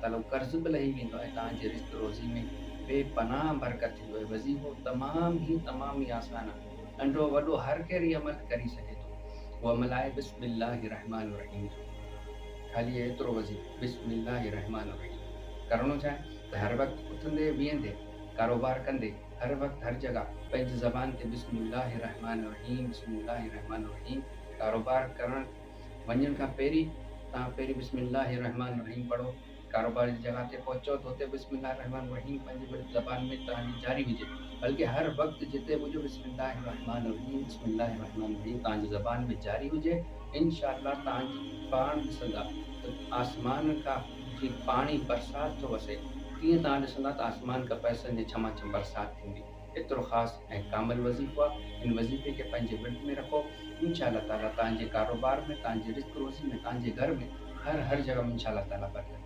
ताला कर्ज़ बि लही वेंदो आहे, तव्हांजे रिज़्क़ रोज़ी में बेपनाह बरकत थींदो आहे। वज़ीफ़ो तमामु ई आसान आहे। नंढो वॾो हर केरु इहो अमल करे सघे थो। उहो अमल आहे बिस्मिल्लाहिर्रहमानिर्रहीम जो। ख़ाली एतिरो वज़ीफ़ो बिस्मिल्लाहिर्रहमानिर्रहीम करिणो छा आहे त हर वक़्तु उथंदे बीहंदे कारोबार कंदे हर वक़्तु हर जॻह पंहिंजी ज़बान ते बिस्मिल्लाहिर्रहमानिर्रहीम कारोबार करणु वञण खां पहिरीं तव्हां पहिरीं बिस्मिल्लाहिर्रहमानिर्रहीम पढ़ो। कारोबार जी जॻह ते पहुचो त हुते बिस्मिल्लाहिर्रहमानिर्रहीम पंहिंजी ज़बान में तव्हांजी जारी हुजे, बल्कि हर वक़्तु जिते बि हुजो बिस्मिल्लाहिर्रहमानिर्रहीम तव्हांजी ज़बान में जारी हुजे। इंशाअल्लाह तव्हांजी पाण ॾिसंदा त आसमान खां जीअं पाणी बरसाति थो वसे, तीअं तव्हां ॾिसंदा त आसमान खां पैसनि जी छमाछम बरसाति थींदी। एतिरो ख़ासि ऐं कामिल वज़ीफ़ो आहे। इन वज़ीफ़े खे पंहिंजे विर्त में रखो। इंशाअल्लाह ताला तव्हांजे कारोबार में, तव्हांजे रिज़्क़ रोज़ी में, तव्हांजे घर में हर जॻह में इंशाअल्लाह ताला बरकत